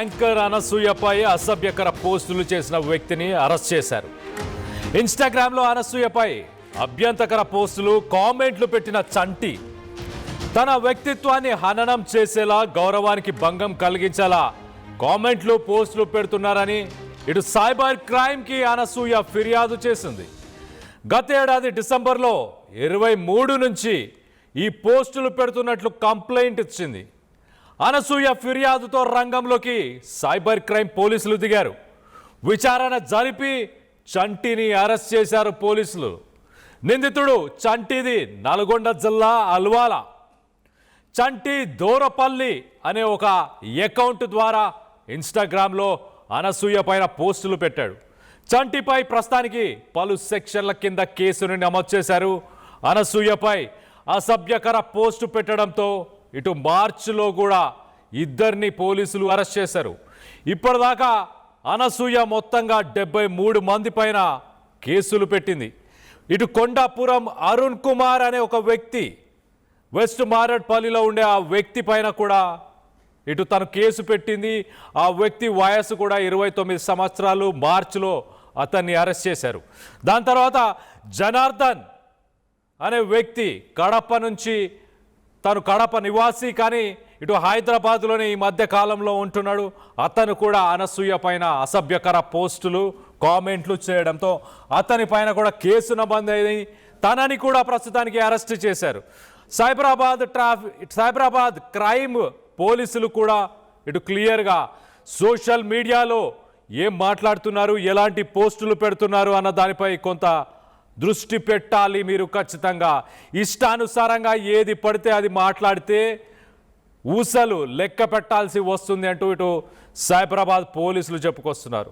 Anchor అనసూయపై అసభ్యకర పోస్టులు చేసిన వ్యక్తిని అరెస్ట్ చేశారు. ఇన్స్టాగ్రామ్లో అనసూయపై అభ్యంతరకర పోస్టులు, కామెంట్లు పెట్టిన చంటి తన వ్యక్తిత్వాన్ని హననం చేసేలా, గౌరవానికి భంగం కలిగించేలా కామెంట్లు, పోస్టులు పెడుతున్నారని ఇటు సైబర్ క్రైమ్కి అనసూయ ఫిర్యాదు చేసింది. గత ఏడాది డిసెంబర్లో 23 నుంచి ఈ పోస్టులు పెడుతున్నట్లు కంప్లైంట్ ఇచ్చింది. అనసూయ ఫిర్యాదుతో రంగంలోకి సైబర్ క్రైమ్ పోలీసులు దిగారు. విచారణ జరిపి చంటిని అరెస్ట్ చేశారు పోలీసులు. నిందితుడు చంటిది నల్గొండ జిల్లా అల్వాల. చంటి దూరపల్లి అనే ఒక అకౌంట్ ద్వారా ఇన్స్టాగ్రామ్లో అనసూయ పైన పోస్టులు పెట్టాడు. చంటిపై ప్రస్తుతానికి పలు సెక్షన్ల కింద కేసును నమోదు చేశారు. అనసూయపై అసభ్యకర పోస్టు పెట్టడంతో ఇటు మార్చిలో కూడా ఇద్దరిని పోలీసులు అరెస్ట్ చేశారు. ఇప్పటిదాకా అనసూయ మొత్తంగా 73 మంది పైన కేసులు పెట్టింది. ఇటు కొండాపురం అరుణ్ కుమార్ అనే ఒక వ్యక్తి, వెస్ట్ మారేడ్పల్లిలో ఉండే ఆ వ్యక్తి పైన కూడా ఇటు తను కేసు పెట్టింది. ఆ వ్యక్తి వయసు కూడా 29 సంవత్సరాలు. మార్చిలో అతన్ని అరెస్ట్ చేశారు. దాని తర్వాత జనార్దన్ అనే వ్యక్తి కడప నుంచి, తను కడప నివాసి కానీ ఇటు హైదరాబాద్లోనే ఈ మధ్య కాలంలో ఉంటున్నాడు. అతను కూడా అనసూయ పైన అసభ్యకర పోస్టులు, కామెంట్లు చేయడంతో అతని పైన కూడా కేసు నమోదైంది. తనని కూడా ప్రస్తుతానికి అరెస్ట్ చేశారు. సైబరాబాద్ క్రైమ్ పోలీసులు కూడా ఇటు క్లియర్గా సోషల్ మీడియాలో ఏం మాట్లాడుతున్నారు, ఎలాంటి పోస్టులు పెడుతున్నారు అన్న దానిపై కొంత దృష్టి పెట్టాలి. మీరు ఖచ్చితంగా ఇష్టానుసారంగా ఏది పడితే అది మాట్లాడితే ఊసలు లెక్క పెట్టాల్సి వస్తుంది అంటూ ఇటు సైబరాబాద్ పోలీసులు చెప్పుకొస్తున్నారు.